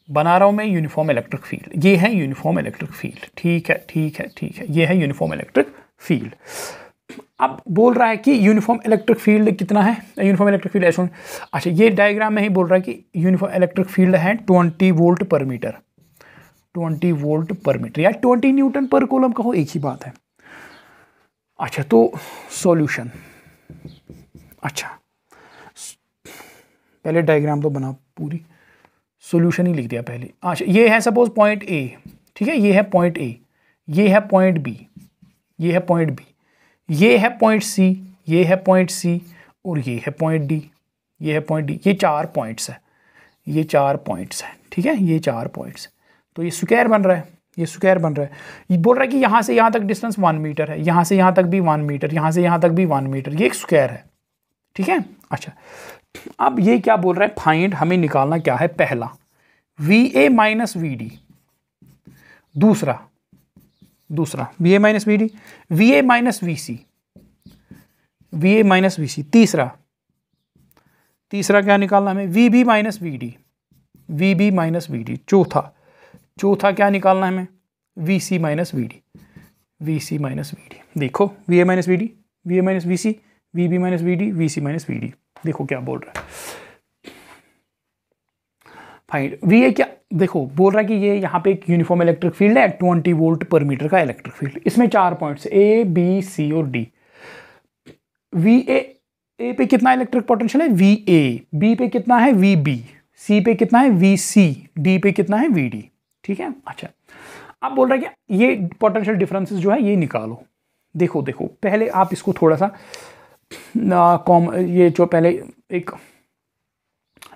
बना रहा हूं मैं यूनिफॉर्म इलेक्ट्रिक फील्ड। ये है यूनिफॉर्म इलेक्ट्रिक फील्ड। ठीक है, ये है यूनिफॉर्म इलेक्ट्रिक फील्ड। अब बोल रहा है कि यूनिफॉर्म इलेक्ट्रिक फील्ड कितना है, यूनिफॉर्म इलेक्ट्रिक फील्ड ऐसा। अच्छा, ये डायग्राम में ही बोल रहा है कि यूनिफॉर्म इलेक्ट्रिक फील्ड है 20 volt per metre, 20 volt per metre या 20 न्यूटन पर कूलम कहो, एक ही बात है। अच्छा, तो सॉल्यूशन, अच्छा पहले डायग्राम तो बना, पूरी सॉल्यूशन ही लिख दिया पहले। अच्छा, ये है सपोज पॉइंट ए, ठीक है, ये है पॉइंट ए, ये है पॉइंट बी, ये है पॉइंट बी, ये है पॉइंट सी, ये है पॉइंट सी, और ये है पॉइंट डी, ये है पॉइंट डी। ये 4 पॉइंट्स है, ये 4 पॉइंट्स है। ठीक है, ये 4 पॉइंट्स, तो ये स्क्वायर बन रहा है, ये स्क्वायर बन रहा है। ये बोल रहा है कि यहाँ से यहाँ तक डिस्टेंस 1 मीटर है, यहाँ से यहाँ तक भी 1 मीटर, यहाँ से यहाँ तक भी 1 मीटर, ये एक स्क्वायर है। ठीक है, अच्छा अब ये क्या बोल रहा है, फाइंड, हमें निकालना क्या है, पहला VA माइनस VD, दूसरा VA minus VD, VA minus VC, VA minus VC, तीसरा क्या निकालना हमें, VB minus VD, VB minus VD, चौथा क्या निकालना है हमें, VC minus VD, VC minus VD। देखो VA minus VD, VA minus VC, VB minus VD, VC minus VD। देखो क्या बोल रहा है, फाइंड VA क्या, देखो बोल रहा है कि ये यहाँ पे एक यूनिफॉर्म इलेक्ट्रिक फील्ड है 20 वोल्ट पर मीटर का इलेक्ट्रिक फील्ड। इसमें 4 पॉइंट्स A, B, C और D। VA A पे कितना इलेक्ट्रिक पोटेंशियल है, VA, B पे कितना है, VB, C पे कितना है, VC, D पे कितना है, VD। ठीक है, अच्छा अब बोल रहा है कि ये पोटेंशियल डिफरेंसेस जो है ये निकालो। देखो पहले आप इसको थोड़ा सा ये जो पहले एक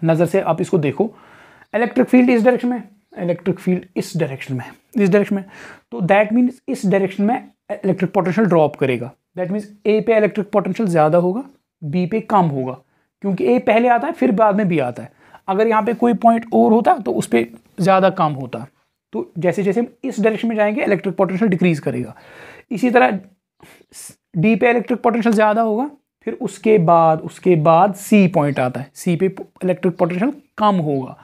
नज़र से आप इसको देखो, इलेक्ट्रिक फील्ड इस डायरेक्शन में, इलेक्ट्रिक फील्ड इस डायरेक्शन में, तो दैट मीन्स इस डायरेक्शन में इलेक्ट्रिक पोटेंशियल ड्रॉप करेगा। दैट मीन्स ए पे इलेक्ट्रिक पोटेंशियल ज़्यादा होगा, बी पे कम होगा, क्योंकि ए पहले आता है फिर बाद में बी आता है। अगर यहाँ पे कोई पॉइंट और होता तो उस पर ज़्यादा कम होता। तो जैसे जैसे हम इस डायरेक्शन में जाएंगे इलेक्ट्रिक पोटेंशियल डिक्रीज करेगा। इसी तरह डी पे इलेक्ट्रिक पोटेंशियल ज़्यादा होगा, फिर उसके बाद सी पॉइंट आता है, सी पे इलेक्ट्रिक पोटेंशियल कम होगा,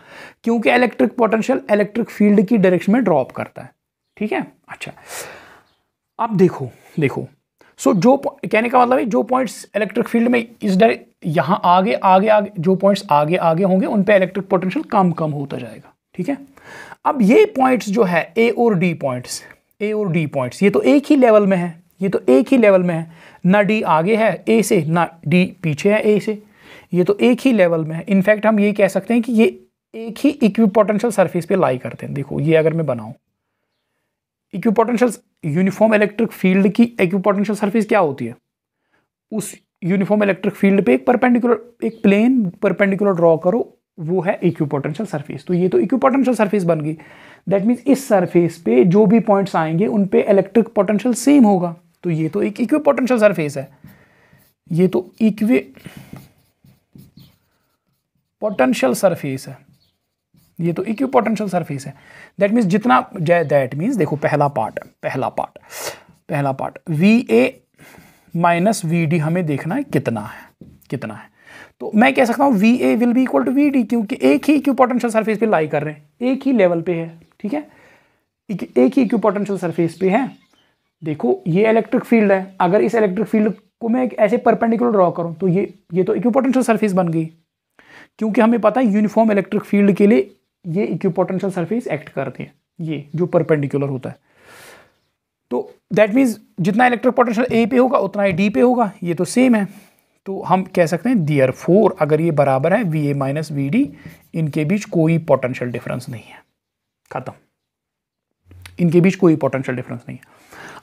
क्योंकि इलेक्ट्रिक पोटेंशियल इलेक्ट्रिक फील्ड की डायरेक्शन में ड्रॉप करता है। ठीक है, अच्छा अब देखो सो जो कहने का मतलब है जो पॉइंट्स इलेक्ट्रिक फील्ड में इस यहाँ आगे जो पॉइंट्स आगे होंगे उन पे इलेक्ट्रिक पोटेंशियल कम होता जाएगा। ठीक है, अब ये पॉइंट्स जो है ए और डी पॉइंट्स ये तो एक ही लेवल में है, ना डी आगे है ए से ना डी पीछे है ए से, ये तो एक ही लेवल में है। इनफैक्ट हम ये कह सकते हैं कि ये एक ही इक्विपोटेंशियल सरफेस पे लाई करते हैं। देखो ये अगर मैं बनाऊं इक्विपोटेंशियल यूनिफॉर्म इलेक्ट्रिक फील्ड की इक्विपोटेंशियल सरफेस क्या होती है, उस यूनिफॉर्म इलेक्ट्रिक फील्ड पे एक प्लेन परपेंडिकुलर ड्रॉ करो, वो है इक्विपोटेंशियल सरफेस। तो ये तो इक्विपोटेंशियल सरफेस बन गई। दैट मीन्स इस सरफेस पे जो भी पॉइंट्स आएंगे उन पे इलेक्ट्रिक पोटेंशियल सेम होगा। तो ये तो एक इक्विपोटेंशियल सरफेस है, ये तो इक्विपोटेंशियल सरफेस है। दैट मीन्स देखो पहला part V A minus V D हमें देखना है कितना है। तो मैं कह सकता हूँ V A will be equal to V D, क्योंकि एक ही इक्विपोटेंशियल सरफेस पे लाई कर रहे हैं, एक ही लेवल पे है। ठीक है, एक ही इक्विपोटेंशियल सरफेस पे है। देखो ये इलेक्ट्रिक फील्ड है, अगर इस इलेक्ट्रिक फील्ड को मैं एक ऐसे परपेंडिकुलर ड्रॉ करूँ तो ये तो इक्विपोटेंशियल सरफेस बन गई, क्योंकि हमें पता है यूनिफॉर्म इलेक्ट्रिक फील्ड के लिए ये इक्विपोटेंशियल सरफेस एक्ट करती है, ये जो परपेंडिकुलर होता है। तो दैट मीन्स जितना इलेक्ट्रिक पोटेंशियल ए पे होगा उतना ही डी पे होगा, ये तो सेम है। तो हम कह सकते हैं देयरफॉर अगर ये बराबर है V A minus V D, इनके बीच कोई पोटेंशियल डिफरेंस नहीं है, खत्म, इनके बीच कोई पोटेंशियल डिफरेंस नहीं है।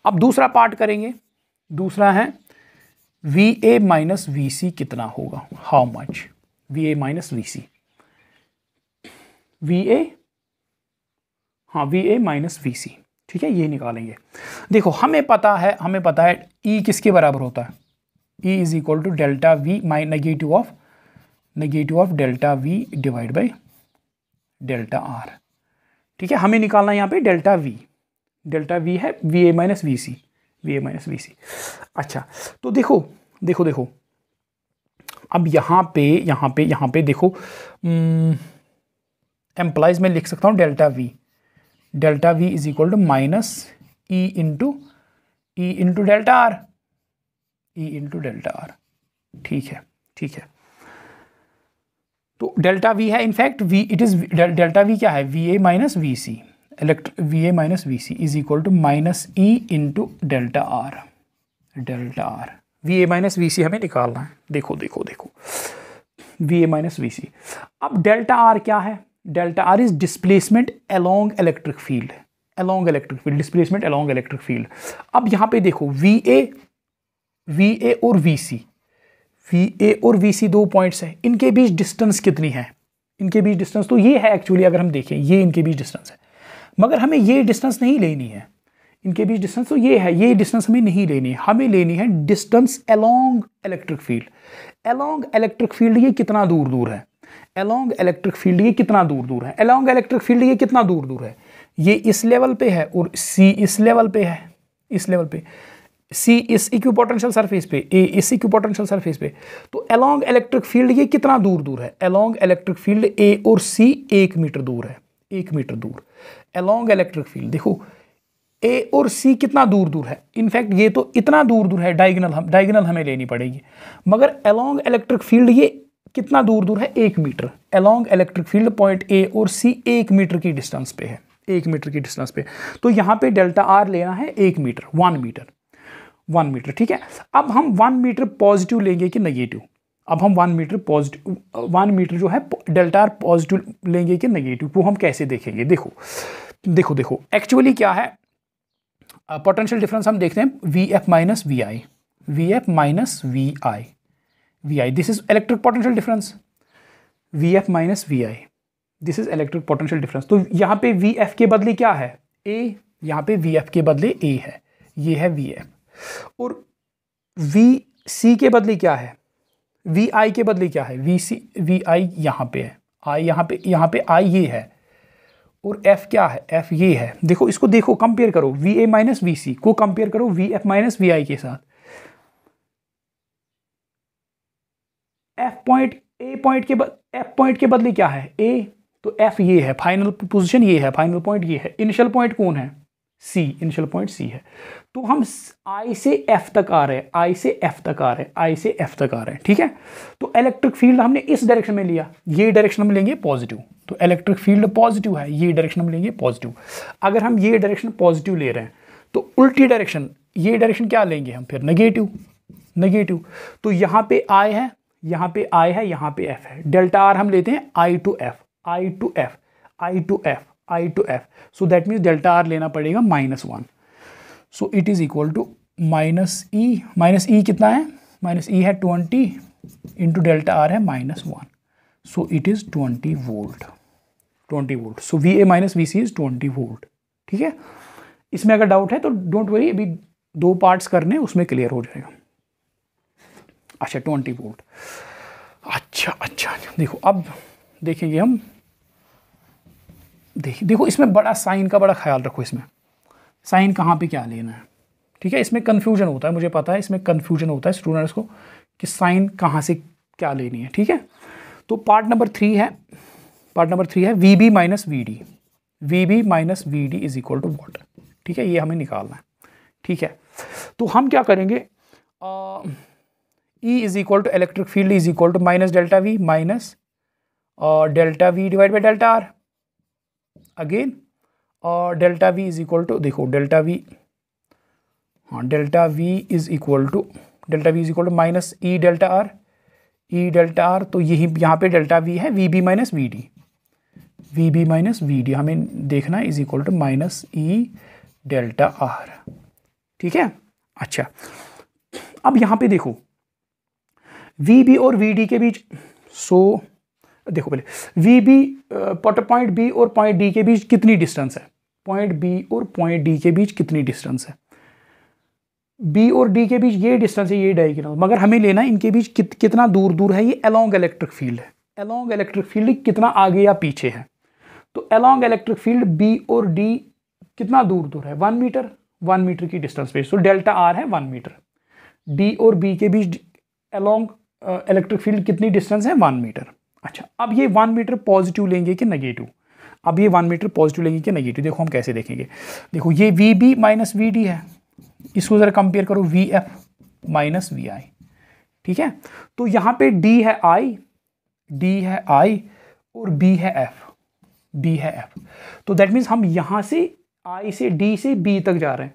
अब दूसरा पार्ट करेंगे, दूसरा है V A minus V C कितना होगा, how much V A minus V C, V A minus V C. ठीक है, ये निकालेंगे। देखो हमें पता है ई किसके बराबर होता है, E is equal to delta V माइ negative of delta V divide by delta R. ठीक है, हमें निकालना है यहाँ पे डेल्टा वी है V A minus V C. अच्छा तो देखो अब यहाँ पे देखो एम्प्लाइज में लिख सकता हूँ delta V is equal to minus E into delta R. ठीक है, तो डेल्टा वी है इनफैक्ट डेल्टा वी क्या है, V A minus V C is equal to minus E into delta R. V A minus V C हमें निकालना है। देखो V A minus V C. अब डेल्टा आर क्या है, delta R is displacement along electric field, displacement along electric field. अब यहाँ पे देखो वी ए और वी सी दो पॉइंट्स हैं, इनके बीच डिस्टेंस कितनी है, इनके बीच डिस्टेंस तो ये है एक्चुअली, अगर हम देखें ये इनके बीच डिस्टेंस है, मगर हमें ये डिस्टेंस नहीं लेनी है, इनके बीच डिस्टेंस तो ये है, ये डिस्टेंस हमें नहीं लेनी है, हमें लेनी है distance along electric field. Along electric field ये कितना दूर है, अलोंग इलेक्ट्रिक फील्ड ये कितना दूर है, अलोंग इलेक्ट्रिक फील्ड ये कितना दूर है, ये इस लेवल पे है और सी इस लेवल पे है, सी इस इक्विपोटेंशियल सरफेस पे, ए इस इक्विपोटेंशियल सरफेस पे। तो अलोंग इलेक्ट्रिक फील्ड ये कितना दूर है, अलोंग इलेक्ट्रिक फील्ड ए और सी 1 मीटर दूर है, 1 मीटर दूर अलोंग इलेक्ट्रिक फील्ड। देखो ए और सी कितना दूर है, इनफैक्ट ये तो इतना दूर है, डायगोनल हमें लेनी पड़ेगी, मगर अलोंग इलेक्ट्रिक फील्ड ये कितना दूर है, 1 metre. Along electric field point A और सी 1 मीटर की डिस्टेंस पे है, 1 मीटर की डिस्टेंस पे। तो यहाँ पे डेल्टा आर लेना है 1 मीटर, 1 मीटर। ठीक है, अब हम 1 मीटर पॉजिटिव लेंगे कि नेगेटिव, अब हम 1 मीटर जो है डेल्टा आर पॉजिटिव लेंगे कि नेगेटिव, वो हम कैसे देखेंगे। देखो एक्चुअली क्या है, पोटेंशियल डिफरेंस हम देखते हैं V F minus V I, this is electric potential difference, V F minus V I, this is electric potential difference. तो यहाँ पे वी एफ के बदले क्या है, ए, यहाँ पे वी एफ के बदले ए है, ये है वी एफ, और वी सी के बदले क्या है, वी आई के बदले क्या है, वी आई यहाँ पे है, आई यहाँ पे आई ये है और एफ क्या है, एफ ये है। देखो इसको देखो, कंपेयर करो वी ए माइनस वी सी को कंपेयर करो वी एफ माइनस वी आई के साथ। एफ पॉइंट के बदले क्या है, ए, तो एफ ये है, फाइनल पोजीशन ये है, फाइनल पॉइंट ये है, इनिशियल पॉइंट कौन है, सी, इनिशियल पॉइंट सी है। तो हम आई से एफ तक आ रहे हैं, आई से एफ तक आ रहे हैं, आई से एफ तक आ रहे हैं, ठीक है। तो इलेक्ट्रिक फील्ड हमने इस डायरेक्शन में लिया, ये डायरेक्शन हम लेंगे पॉजिटिव, तो इलेक्ट्रिक फील्ड पॉजिटिव है, ये डायरेक्शन हम लेंगे पॉजिटिव। अगर हम ये डायरेक्शन पॉजिटिव ले रहे हैं तो उल्टी डायरेक्शन, ये डायरेक्शन क्या लेंगे हम फिर, नेगेटिव, नेगेटिव। तो यहाँ पे आई है, यहाँ पे आई है, यहाँ पे एफ है, डेल्टा आर हम लेते हैं I to F, I to F, I to F, I to F. So that means delta R लेना पड़ेगा -1। So it is equal to minus E कितना है, माइनस ई है 20 इंटू डेल्टा आर है -1। So it is 20 volt, 20 volt. So V A minus V C is 20 volt, ठीक है। इसमें अगर डाउट है तो डोंट वरी, अभी 2 पार्ट्स करने, उसमें क्लियर हो जाएगा। अच्छा 20 वोल्ट, अच्छा देखो अब देखेंगे हम, देखो इसमें बड़ा साइन का बड़ा ख्याल रखो, इसमें साइन कहाँ पे क्या लेना है, ठीक है। इसमें कन्फ्यूजन होता है, मुझे पता है इसमें कन्फ्यूजन होता है स्टूडेंट्स को कि साइन कहाँ से क्या लेनी है, ठीक है। तो पार्ट नंबर 3 है V B minus V D, V B minus V D is equal to what, ठीक है, ये हमें निकालना है, ठीक है। तो हम क्या करेंगे, E is equal to electric field is equal to minus delta V minus delta V divide by delta R again, और delta V is equal to, देखो डेल्टा वी, हाँ delta V is equal to minus E delta R, E delta R. तो यही यहाँ पे delta V है, V B minus V D, V B minus V D हमें देखना है, is equal to minus E delta R, ठीक है। अच्छा अब यहाँ पे देखो वी बी और वी डी के बीच, सो देखो पहले वी बी पॉइंट बी और पॉइंट डी के बीच कितनी डिस्टेंस है, पॉइंट बी और पॉइंट डी के बीच कितनी डिस्टेंस है, बी और डी के बीच ये डिस्टेंस है, ये डायगोनल, मगर हमें लेना है इनके बीच कितना दूर दूर है, ये अलोंग इलेक्ट्रिक फील्ड है, अलोंग इलेक्ट्रिक फील्ड कितना आगे या पीछे है। तो अलोंग इलेक्ट्रिक फील्ड बी और डी कितना दूर दूर है, 1 मीटर, 1 मीटर की डिस्टेंस पे, सो डेल्टा आर है 1 मीटर। डी और बी के बीच अलोंग इलेक्ट्रिक फील्ड कितनी डिस्टेंस है, 1 मीटर। अच्छा अब ये 1 मीटर पॉजिटिव लेंगे कि नेगेटिव, अब ये 1 मीटर पॉजिटिव लेंगे कि नेगेटिव, देखो हम कैसे देखेंगे। देखो ये V B minus V D है, इसको जरा कंपेयर करो V F minus V I, ठीक है। तो यहाँ पे डी है आई और बी है एफ, तो दैट मीन्स हम यहाँ से आई से डी से बी तक जा रहे हैं,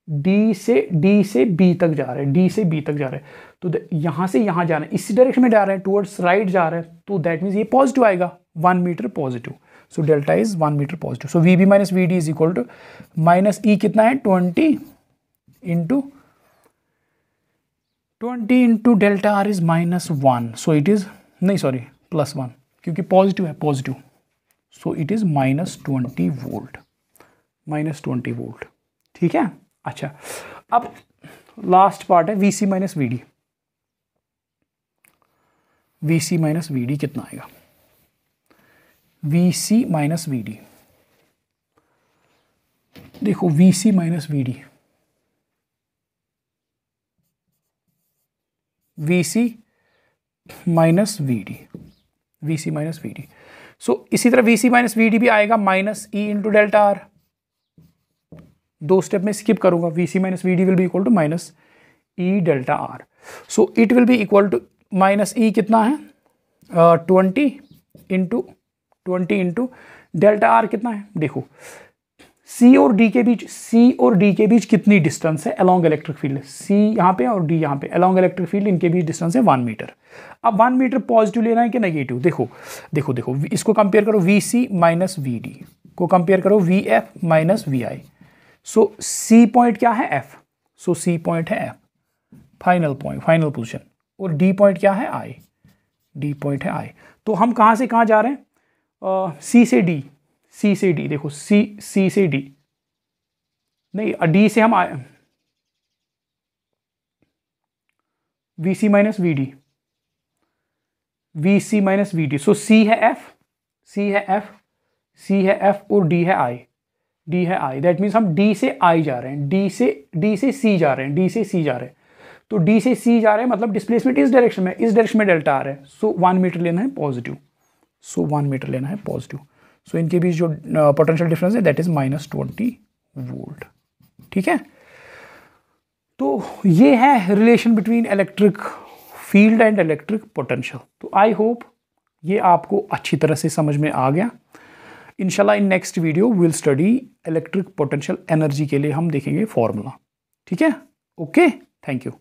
डी से बी तक जा रहे हैं, तो यहाँ से यहाँ जा रहे हैं, इसी डायरेक्शन में जा रहे हैं, टुवर्ड्स राइट जा रहे हैं, तो दैट मीन्स ये पॉजिटिव आएगा, 1 मीटर पॉजिटिव। सो डेल्टा इज 1 metre positive. So V B minus V D is equal to minus E कितना है 20 into delta R is -1, so it is नहीं सॉरी +1, क्योंकि पॉजिटिव है positive, so it is -20 volt, ठीक है। अच्छा अब लास्ट पार्ट है VC minus VD, VC minus VD कितना आएगा, वीसी माइनस वीडी, देखो VC minus VD, VC minus VD, VC minus VD. So इसी तरह वीसी माइनस वीडी भी आएगा minus E into delta R, 2 step में स्किप करूंगा, VC minus VD will be equal to minus E delta R. So it will be equal to minus E कितना है 20 into delta R कितना है, देखो सी और डी के बीच कितनी डिस्टेंस है अलोंग इलेक्ट्रिक फील्ड, सी यहाँ पे और डी यहाँ पे, अलोंग इलेक्ट्रिक फील्ड इनके बीच डिस्टेंस है 1 मीटर। अब 1 मीटर पॉजिटिव लेना है कि नेगेटिव, देखो इसको कंपेयर करो V C minus V D को कंपेयर करो V F minus V I. So C point क्या है एफ, सो सी पॉइंट है एफ, फाइनल पोजिशन, और डी पॉइंट क्या है आई, डी पॉइंट है आई। तो हम कहाँ से कहाँ जा रहे हैं, सी से डी, देखो सी से डी नहीं, डी से हम आए V C minus V D, V C minus V T. So C है एफ, सी है एफ, सी है एफ और डी है आई, डी है आई। दैट मीन्स हम डी से आई जा रहे हैं, डी से सी जा रहे हैं, डी से सी जा रहे हैं। तो डी से सी जा रहे हैं मतलब डिस्प्लेसमेंट इस डायरेक्शन में, इस डायरेक्शन में डेल्टा आ रहा है। सो 1 मीटर लेना है पॉजिटिव, सो 1 मीटर लेना है पॉजिटिव। सो इनके बीच जो पोटेंशियल डिफरेंस है दैट इज -20 वोल्ट। ठीक है, तो ये है relation between electric field and electric potential. तो आई होप ये आपको अच्छी तरह से समझ में आ गया। इंशाल्लाह in next video will study electric potential energy के लिए हम देखेंगे फॉर्मूला। ठीक है, ओके, थैंक यू।